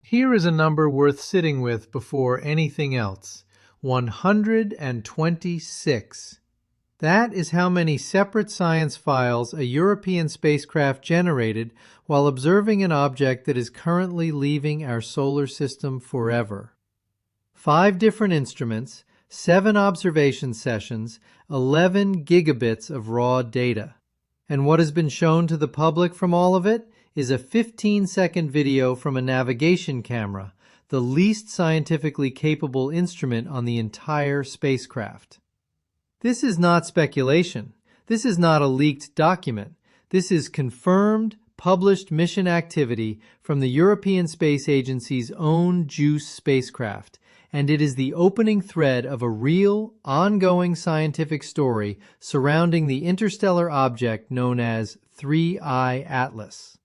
Here is a number worth sitting with before anything else: 126. That is how many separate science files a European spacecraft generated while observing an object that is currently leaving our solar system forever. 5 different instruments, 7 observation sessions, 11 gigabits of raw data. And what has been shown to the public from all of it is a 15-second video from a navigation camera, the least scientifically capable instrument on the entire spacecraft. This is not speculation. This is not a leaked document. This is confirmed, published mission activity from the European Space Agency's own JUICE spacecraft, and it is the opening thread of a real, ongoing scientific story surrounding the interstellar object known as 3I Atlas.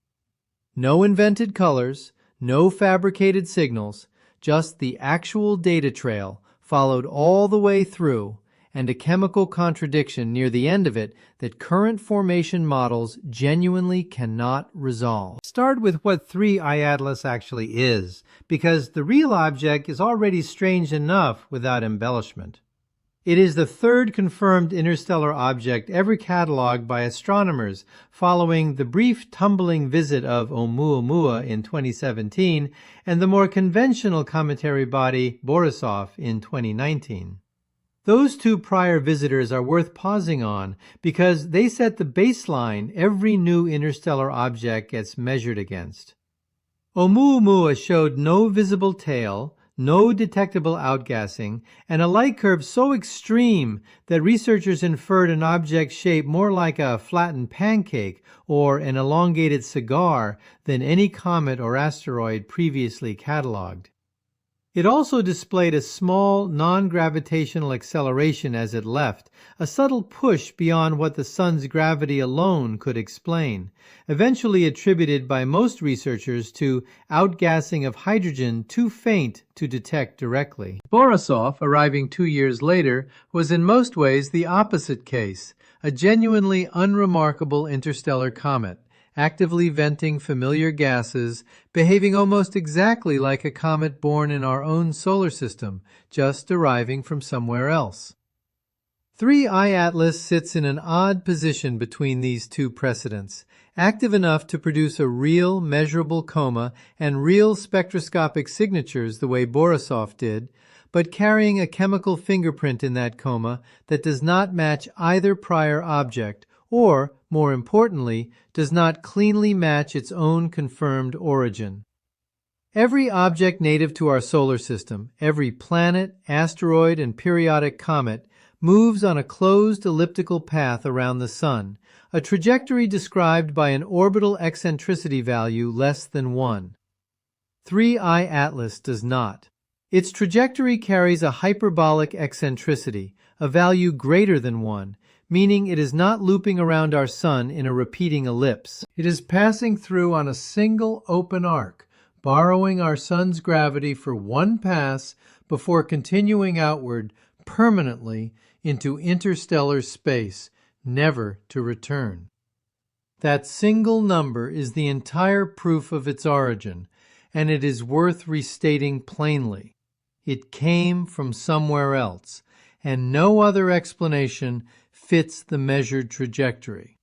No invented colors, no fabricated signals, just the actual data trail followed all the way through, and a chemical contradiction near the end of it that current formation models genuinely cannot resolve. Start with what 3I Atlas actually is, because the real object is already strange enough without embellishment. It is the third confirmed interstellar object ever catalogued by astronomers, following the brief tumbling visit of Oumuamua in 2017 and the more conventional cometary body Borisov in 2019. Those 2 prior visitors are worth pausing on because they set the baseline every new interstellar object gets measured against. Oumuamua showed no visible tail, no detectable outgassing, and a light curve so extreme that researchers inferred an object shape more like a flattened pancake or an elongated cigar than any comet or asteroid previously catalogued. It also displayed a small, non-gravitational acceleration as it left, a subtle push beyond what the Sun's gravity alone could explain, eventually attributed by most researchers to outgassing of hydrogen too faint to detect directly. Borisov, arriving 2 years later, was in most ways the opposite case, a genuinely unremarkable interstellar comet, actively venting familiar gases, behaving almost exactly like a comet born in our own solar system, just arriving from somewhere else. 3I Atlas sits in an odd position between these 2 precedents, active enough to produce a real measurable coma and real spectroscopic signatures the way Borisov did, but carrying a chemical fingerprint in that coma that does not match either prior object or, more importantly, does not cleanly match its own confirmed origin. Every object native to our solar system, every planet, asteroid, and periodic comet moves on a closed elliptical path around the Sun, a trajectory described by an orbital eccentricity value less than 1. 3I Atlas does not. Its trajectory carries a hyperbolic eccentricity, a value greater than 1, meaning it is not looping around our Sun in a repeating ellipse. It is passing through on a single open arc, borrowing our Sun's gravity for one pass before continuing outward permanently into interstellar space, never to return. That single number is the entire proof of its origin, and it is worth restating plainly. It came from somewhere else, and no other explanation fits the measured trajectory.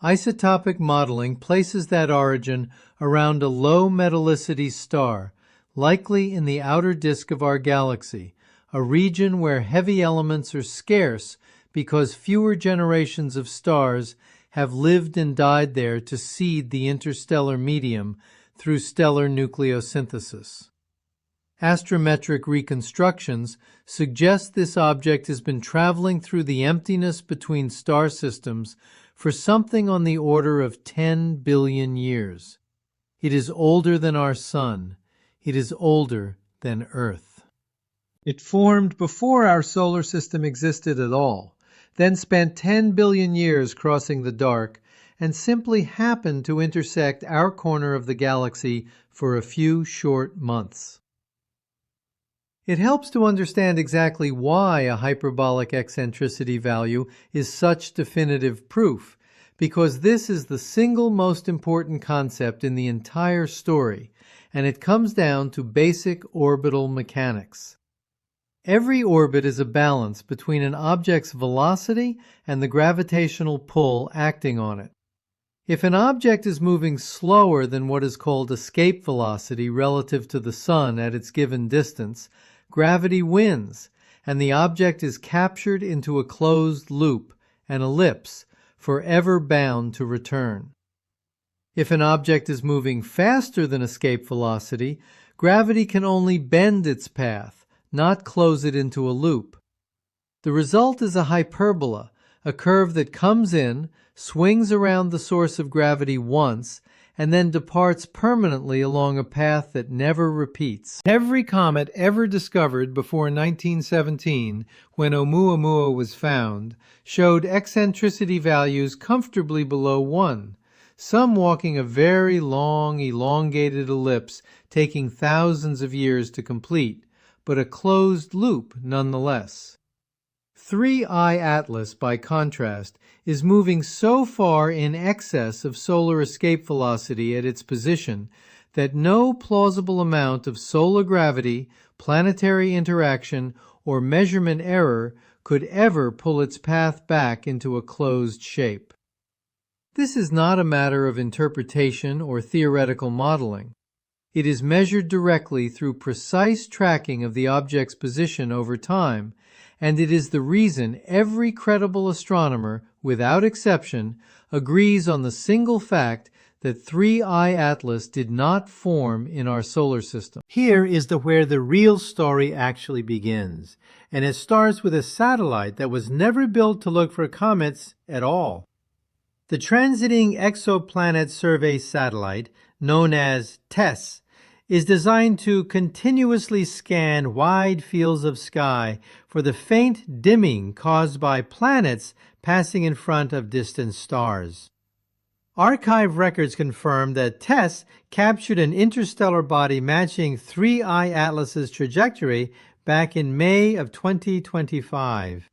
Isotopic modeling places that origin around a low metallicity star, likely in the outer disk of our galaxy, a region where heavy elements are scarce because fewer generations of stars have lived and died there to seed the interstellar medium through stellar nucleosynthesis. Astrometric reconstructions suggest this object has been traveling through the emptiness between star systems for something on the order of 10 billion years. It is older than our Sun. It is older than Earth. It formed before our solar system existed at all, then spent 10 billion years crossing the dark, and simply happened to intersect our corner of the galaxy for a few short months. It helps to understand exactly why a hyperbolic eccentricity value is such definitive proof, because this is the single most important concept in the entire story, and it comes down to basic orbital mechanics. Every orbit is a balance between an object's velocity and the gravitational pull acting on it. If an object is moving slower than what is called escape velocity relative to the Sun at its given distance, gravity wins, and the object is captured into a closed loop, an ellipse, forever bound to return. If an object is moving faster than escape velocity, gravity can only bend its path, not close it into a loop. The result is a hyperbola, a curve that comes in, swings around the source of gravity once, and then departs permanently along a path that never repeats. Every comet ever discovered before 1917, when Oumuamua was found, showed eccentricity values comfortably below 1, some walking a very long, elongated ellipse taking thousands of years to complete, but a closed loop nonetheless. 3I Atlas, by contrast, is moving so far in excess of solar escape velocity at its position that no plausible amount of solar gravity, planetary interaction, or measurement error could ever pull its path back into a closed shape. This is not a matter of interpretation or theoretical modeling. It is measured directly through precise tracking of the object's position over time, and it is the reason every credible astronomer, without exception, agrees on the single fact that 3I Atlas did not form in our solar system. Here is where the real story actually begins, and it starts with a satellite that was never built to look for comets at all. The Transiting Exoplanet Survey Satellite, known as TESS, is designed to continuously scan wide fields of sky for the faint dimming caused by planets passing in front of distant stars. Archive records confirm that TESS captured an interstellar body matching 3I Atlas's trajectory back in May of 2025.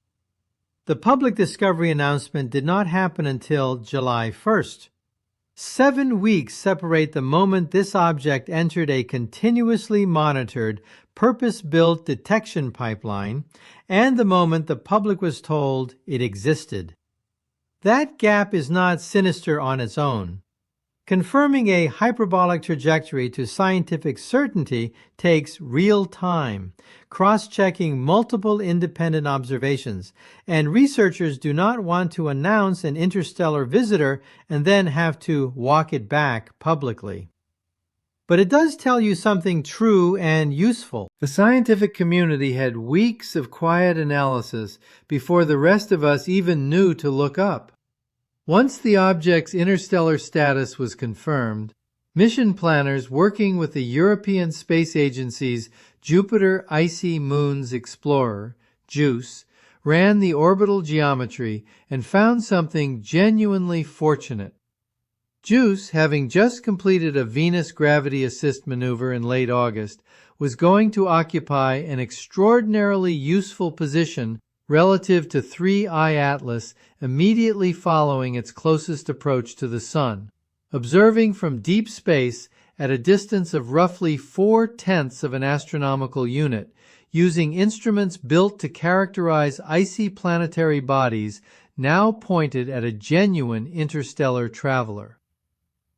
The public discovery announcement did not happen until July 1st. 7 weeks separate the moment this object entered a continuously monitored, purpose-built detection pipeline and the moment the public was told it existed. That gap is not sinister on its own. Confirming a hyperbolic trajectory to scientific certainty takes real time, cross-checking multiple independent observations, and researchers do not want to announce an interstellar visitor and then have to walk it back publicly. But it does tell you something true and useful. The scientific community had weeks of quiet analysis before the rest of us even knew to look up. Once the object's interstellar status was confirmed, mission planners working with the European Space Agency's Jupiter Icy Moons Explorer, JUICE, ran the orbital geometry and found something genuinely fortunate. JUICE, having just completed a Venus gravity assist maneuver in late August, was going to occupy an extraordinarily useful position relative to 3I Atlas immediately following its closest approach to the Sun, observing from deep space at a distance of roughly 4/10 of an astronomical unit, using instruments built to characterize icy planetary bodies now pointed at a genuine interstellar traveler.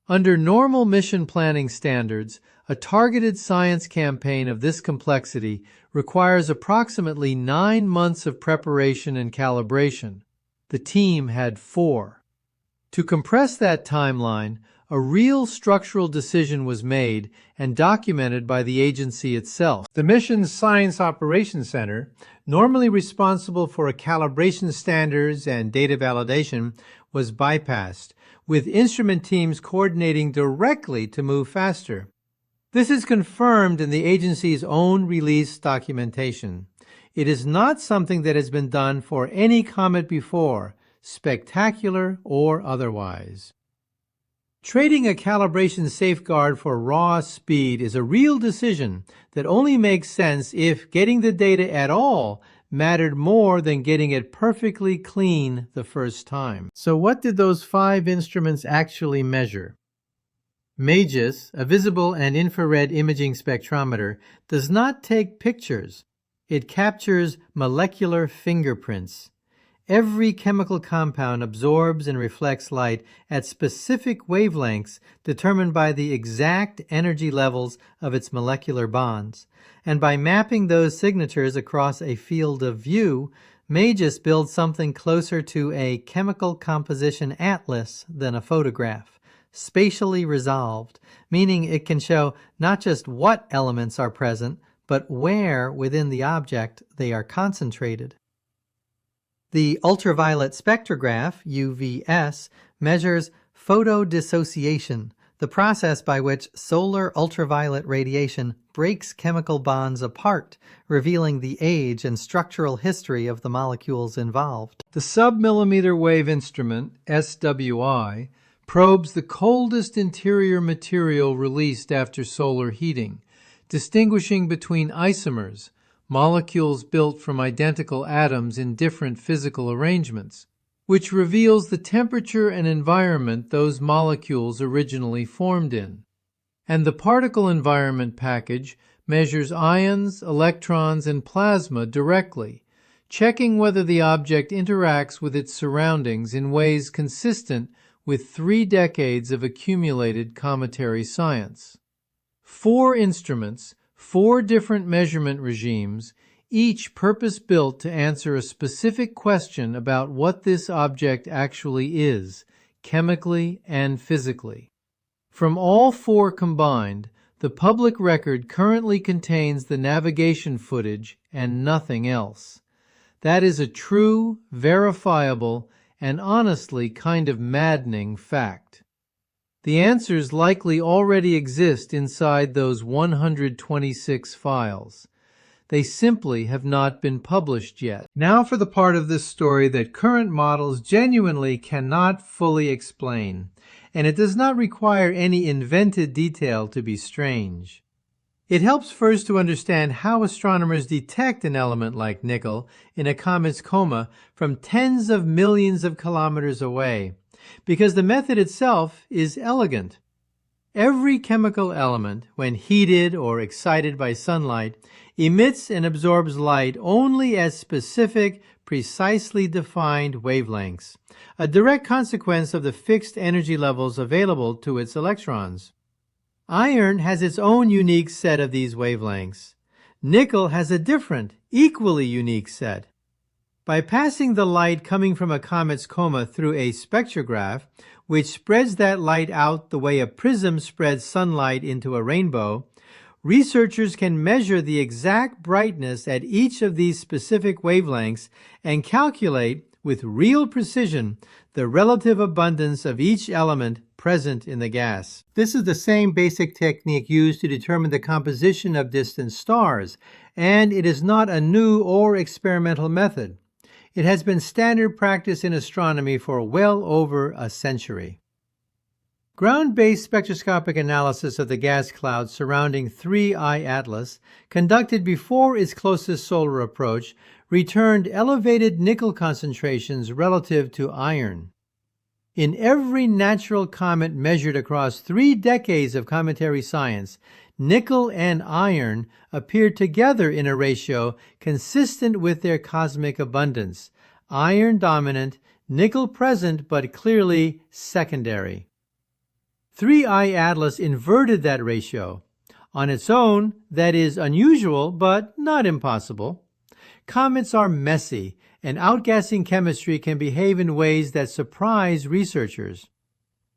Under normal mission planning standards, a targeted science campaign of this complexity requires approximately 9 months of preparation and calibration. The team had 4. To compress that timeline, a real structural decision was made and documented by the agency itself. The mission's Science Operations Center, normally responsible for calibration standards and data validation, was bypassed, with instrument teams coordinating directly to move faster. This is confirmed in the agency's own release documentation. It is not something that has been done for any comet before, spectacular or otherwise. Trading a calibration safeguard for raw speed is a real decision that only makes sense if getting the data at all mattered more than getting it perfectly clean the first time. So what did those 5 instruments actually measure? MAGIS, a visible and infrared imaging spectrometer, does not take pictures. It captures molecular fingerprints. Every chemical compound absorbs and reflects light at specific wavelengths determined by the exact energy levels of its molecular bonds. And by mapping those signatures across a field of view, MAGIS builds something closer to a chemical composition atlas than a photograph, spatially resolved, meaning it can show not just what elements are present, but where within the object they are concentrated. The ultraviolet spectrograph, UVS, measures photodissociation, the process by which solar ultraviolet radiation breaks chemical bonds apart, revealing the age and structural history of the molecules involved. The submillimeter wave instrument, SWI, probes the coldest interior material released after solar heating, distinguishing between isomers, molecules built from identical atoms in different physical arrangements, which reveals the temperature and environment those molecules originally formed in. And the particle environment package measures ions, electrons, and plasma directly, checking whether the object interacts with its surroundings in ways consistent with 3 decades of accumulated cometary science. 4 instruments, 4 different measurement regimes, each purpose-built to answer a specific question about what this object actually is, chemically and physically. From all 4 combined, the public record currently contains the navigation footage and nothing else. That is a true, verifiable, and honestly kind of maddening fact. The answers likely already exist inside those 126 files. They simply have not been published yet. Now for the part of this story that current models genuinely cannot fully explain, and it does not require any invented detail to be strange. It helps first to understand how astronomers detect an element like nickel in a comet's coma from tens of millions of kilometers away, because the method itself is elegant. Every chemical element, when heated or excited by sunlight, emits and absorbs light only at specific, precisely defined wavelengths, a direct consequence of the fixed energy levels available to its electrons. Iron has its own unique set of these wavelengths. Nickel has a different, equally unique set. By passing the light coming from a comet's coma through a spectrograph, which spreads that light out the way a prism spreads sunlight into a rainbow, researchers can measure the exact brightness at each of these specific wavelengths and calculate with real precision the relative abundance of each element present in the gas. This is the same basic technique used to determine the composition of distant stars, and it is not a new or experimental method. It has been standard practice in astronomy for well over a century. Ground-based spectroscopic analysis of the gas clouds surrounding 3I Atlas, conducted before its closest solar approach, returned elevated nickel concentrations relative to iron. In every natural comet measured across 3 decades of cometary science, nickel and iron appeared together in a ratio consistent with their cosmic abundance, iron dominant, nickel present but clearly secondary. 3I Atlas inverted that ratio. On its own, that is unusual but not impossible. Comets are messy, and outgassing chemistry can behave in ways that surprise researchers.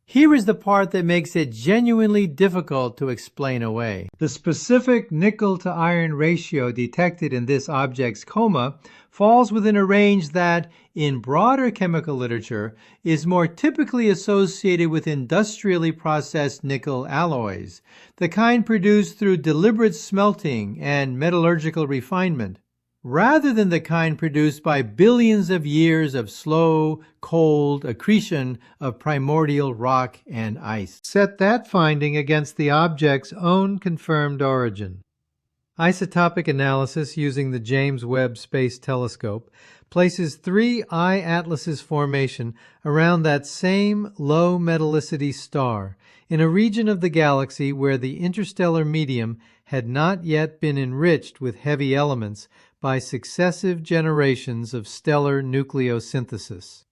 Here is the part that makes it genuinely difficult to explain away. The specific nickel-to-iron ratio detected in this object's coma falls within a range that, in broader chemical literature, is more typically associated with industrially processed nickel alloys, the kind produced through deliberate smelting and metallurgical refinement, rather than the kind produced by billions of years of slow, cold accretion of primordial rock and ice. Set that finding against the object's own confirmed origin. Isotopic analysis using the James Webb Space Telescope places three I-Atlas's formation around that same low metallicity star in a region of the galaxy where the interstellar medium had not yet been enriched with heavy elements by successive generations of stellar nucleosynthesis.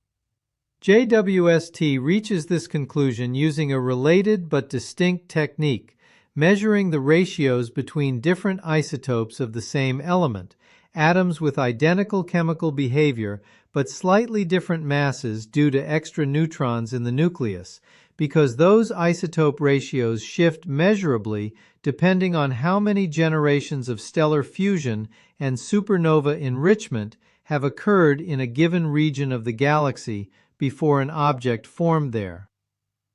JWST reaches this conclusion using a related but distinct technique, measuring the ratios between different isotopes of the same element, atoms with identical chemical behavior but slightly different masses due to extra neutrons in the nucleus, because those isotope ratios shift measurably depending on how many generations of stellar fusion and supernova enrichment have occurred in a given region of the galaxy before an object formed there.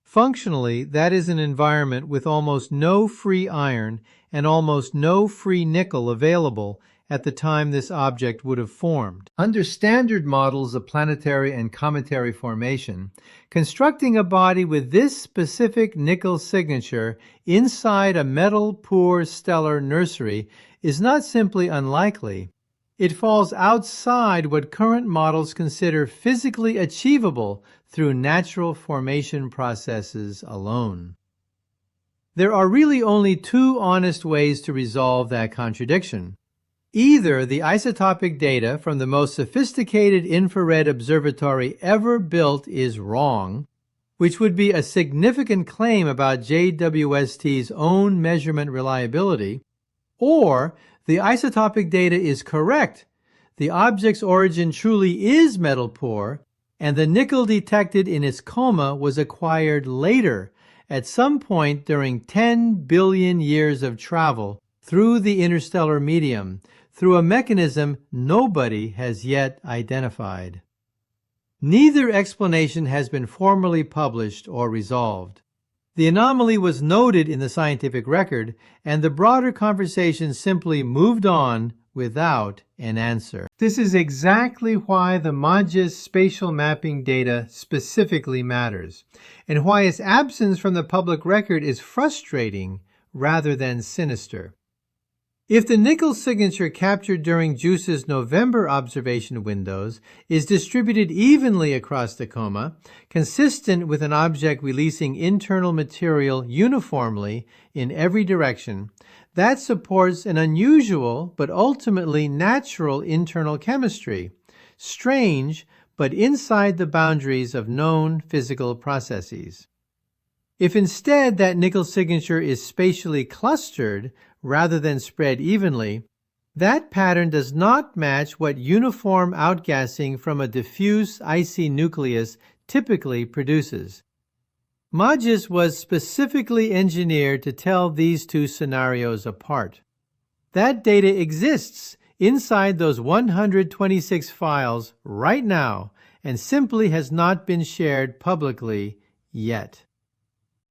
Functionally, that is an environment with almost no free iron and almost no free nickel available at the time this object would have formed. Under standard models of planetary and cometary formation, constructing a body with this specific nickel signature inside a metal-poor stellar nursery is not simply unlikely. It falls outside what current models consider physically achievable through natural formation processes alone. There are really only two honest ways to resolve that contradiction. Either the isotopic data from the most sophisticated infrared observatory ever built is wrong, which would be a significant claim about JWST's own measurement reliability, or the isotopic data is correct, the object's origin truly is metal poor, and the nickel detected in its coma was acquired later, at some point during 10 billion years of travel through the interstellar medium, through a mechanism nobody has yet identified. Neither explanation has been formally published or resolved. The anomaly was noted in the scientific record, and the broader conversation simply moved on without an answer. This is exactly why the MAGIS spatial mapping data specifically matters, and why its absence from the public record is frustrating rather than sinister. If the nickel signature captured during JUICE's November observation windows is distributed evenly across the coma, consistent with an object releasing internal material uniformly in every direction, that supports an unusual but ultimately natural internal chemistry, strange but inside the boundaries of known physical processes. If instead that nickel signature is spatially clustered rather than spread evenly, that pattern does not match what uniform outgassing from a diffuse icy nucleus typically produces. MAGIS was specifically engineered to tell these two scenarios apart. That data exists inside those 126 files right now and simply has not been shared publicly yet.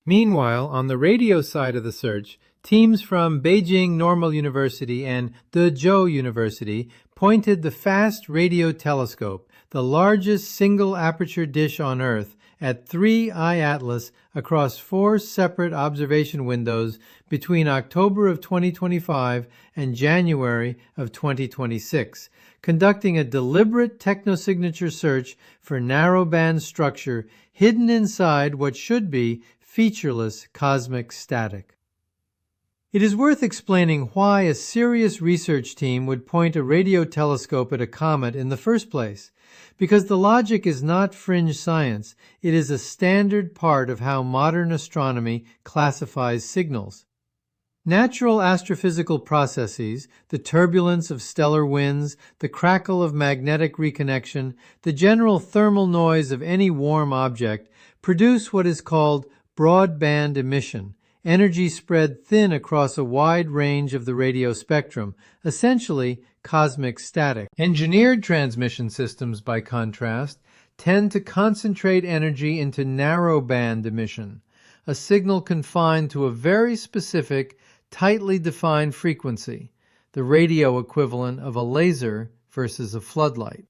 Meanwhile, on the radio side of the search, teams from Beijing Normal University and Dezhou University pointed the FAST radio telescope, the largest single aperture dish on Earth, at 3 I-Atlas across 4 separate observation windows between October of 2025 and January of 2026, conducting a deliberate technosignature search for narrowband structure hidden inside what should be featureless cosmic static. It is worth explaining why a serious research team would point a radio telescope at a comet in the first place, because the logic is not fringe science, it is a standard part of how modern astronomy classifies signals. Natural astrophysical processes, the turbulence of stellar winds, the crackle of magnetic reconnection, the general thermal noise of any warm object, produce what is called broadband emission, energy spread thin across a wide range of the radio spectrum, essentially cosmic static. Engineered transmission systems, by contrast, tend to concentrate energy into narrowband emission, a signal confined to a very specific, tightly defined frequency, the radio equivalent of a laser versus a floodlight.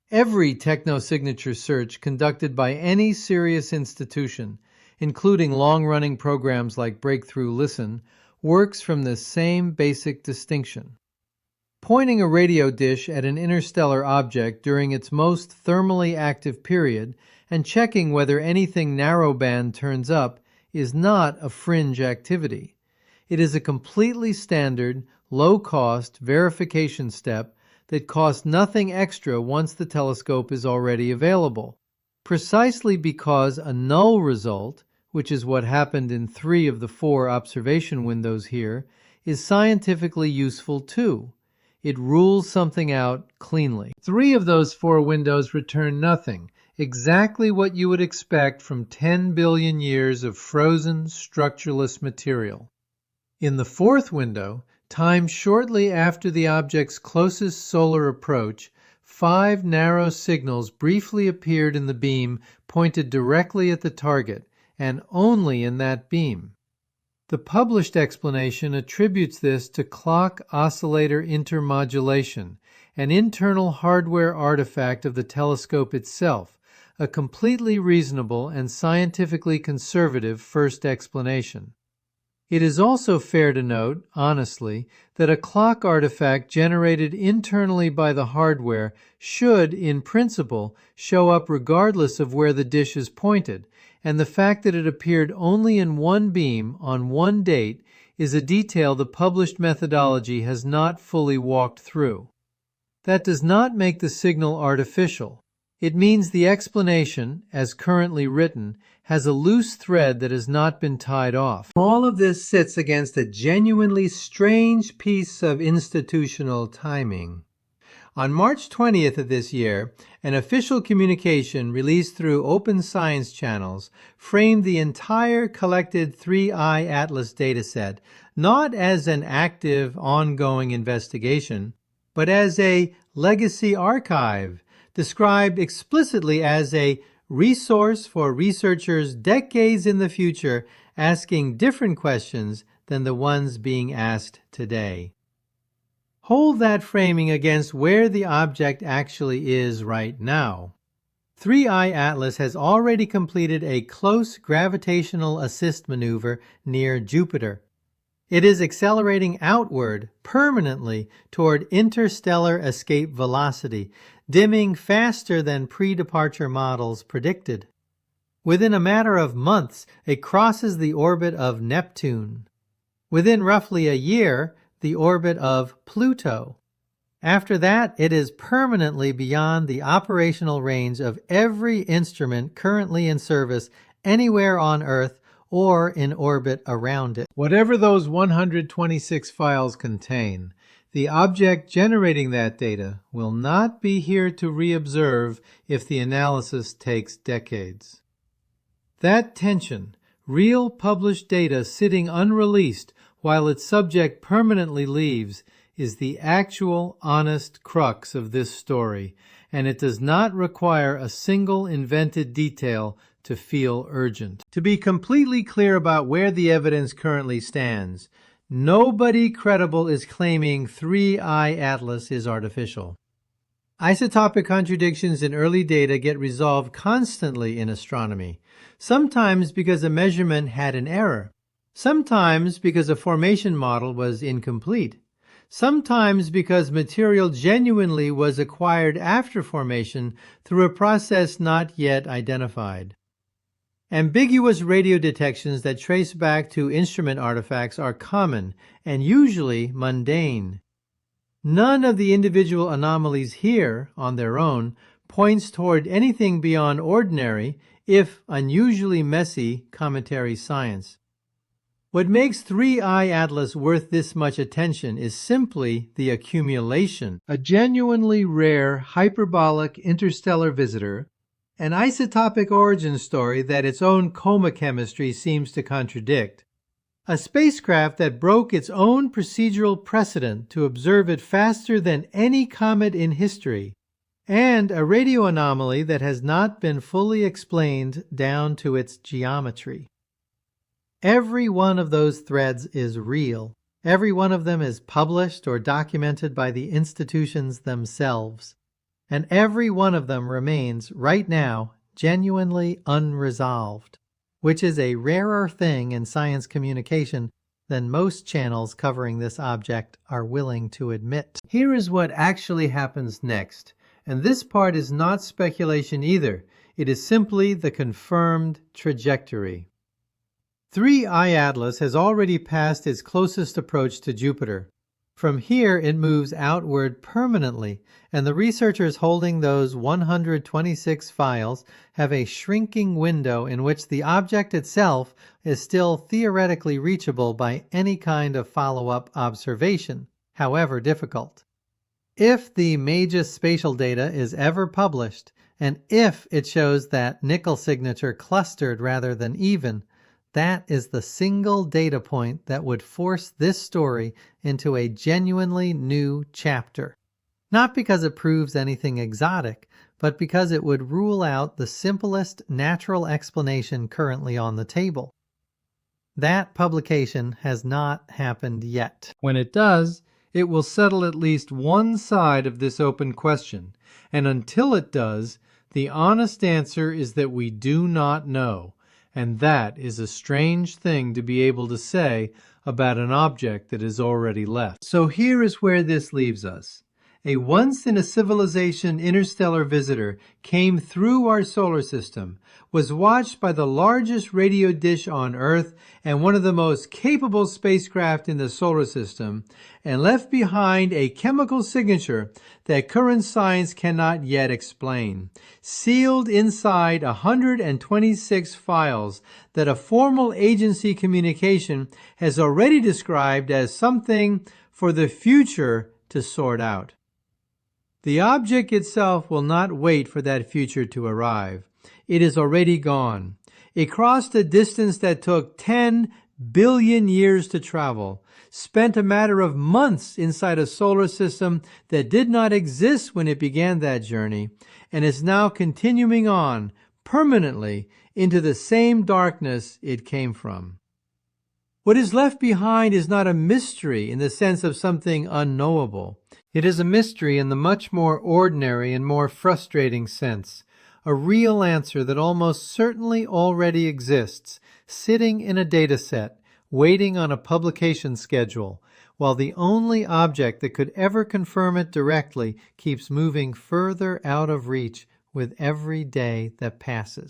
Every technosignature search conducted by any serious institution, including long-running programs like Breakthrough Listen, works from the same basic distinction. Pointing a radio dish at an interstellar object during its most thermally active period and checking whether anything narrowband turns up is not a fringe activity. It is a completely standard, low-cost verification step that costs nothing extra once the telescope is already available, precisely because a null result, which is what happened in 3 of the 4 observation windows here, is scientifically useful too. It rules something out cleanly. 3 of those 4 windows return nothing, exactly what you would expect from 10 billion years of frozen, structureless material. In the 4th window, timed shortly after the object's closest solar approach, 5 narrow signals briefly appeared in the beam pointed directly at the target, and only in that beam. The published explanation attributes this to clock oscillator intermodulation, an internal hardware artifact of the telescope itself, a completely reasonable and scientifically conservative first explanation. It is also fair to note, honestly, that a clock artifact generated internally by the hardware should, in principle, show up regardless of where the dish is pointed, and the fact that it appeared only in one beam on one date is a detail the published methodology has not fully walked through. That does not make the signal artificial. It means the explanation, as currently written, has a loose thread that has not been tied off. All of this sits against a genuinely strange piece of institutional timing. On March 20th of this year, an official communication released through open science channels framed the entire collected 3I Atlas dataset not as an active, ongoing investigation, but as a legacy archive, described explicitly as a resource for researchers decades in the future asking different questions than the ones being asked today. Hold that framing against where the object actually is right now. 3I Atlas has already completed a close gravitational assist maneuver near Jupiter. It is accelerating outward permanently toward interstellar escape velocity, dimming faster than pre-departure models predicted. Within a matter of months, it crosses the orbit of Neptune. Within roughly a year, the orbit of Pluto. After that, it is permanently beyond the operational range of every instrument currently in service anywhere on Earth or in orbit around it. Whatever those 126 files contain, the object generating that data will not be here to reobserve if the analysis takes decades. That tension, real published data sitting unreleased while its subject permanently leaves, is the actual honest crux of this story, and it does not require a single invented detail to feel urgent. To be completely clear about where the evidence currently stands, nobody credible is claiming 3I Atlas is artificial. Isotopic contradictions in early data get resolved constantly in astronomy, sometimes because a measurement had an error, sometimes because a formation model was incomplete, sometimes because material genuinely was acquired after formation through a process not yet identified. Ambiguous radio detections that trace back to instrument artifacts are common and usually mundane. None of the individual anomalies here, on their own, points toward anything beyond ordinary, if unusually messy, cometary science. What makes 3I Atlas worth this much attention is simply the accumulation, a genuinely rare hyperbolic interstellar visitor, an isotopic origin story that its own coma chemistry seems to contradict, a spacecraft that broke its own procedural precedent to observe it faster than any comet in history, and a radio anomaly that has not been fully explained down to its geometry. Every one of those threads is real. Every one of them is published or documented by the institutions themselves. And every one of them remains, right now, genuinely unresolved, which is a rarer thing in science communication than most channels covering this object are willing to admit. Here is what actually happens next, and this part is not speculation either. It is simply the confirmed trajectory. 3I Atlas has already passed its closest approach to Jupiter. From here, it moves outward permanently, and the researchers holding those 126 files have a shrinking window in which the object itself is still theoretically reachable by any kind of follow-up observation, however difficult. If the MAGIS spatial data is ever published, and if it shows that nickel signature clustered rather than even, that is the single data point that would force this story into a genuinely new chapter. Not because it proves anything exotic, but because it would rule out the simplest natural explanation currently on the table. That publication has not happened yet. When it does, it will settle at least one side of this open question, and until it does, the honest answer is that we do not know. And that is a strange thing to be able to say about an object that is already left. So here is where this leaves us. A once-in-a-civilization interstellar visitor came through our solar system, was watched by the largest radio dish on Earth and one of the most capable spacecraft in the solar system, and left behind a chemical signature that current science cannot yet explain, sealed inside 126 files that a formal agency communication has already described as something for the future to sort out. The object itself will not wait for that future to arrive. It is already gone. It crossed a distance that took 10 billion years to travel, spent a matter of months inside a solar system that did not exist when it began that journey, and is now continuing on permanently into the same darkness it came from. What is left behind is not a mystery in the sense of something unknowable. It is a mystery in the much more ordinary and more frustrating sense, a real answer that almost certainly already exists, sitting in a data set, waiting on a publication schedule, while the only object that could ever confirm it directly keeps moving further out of reach with every day that passes.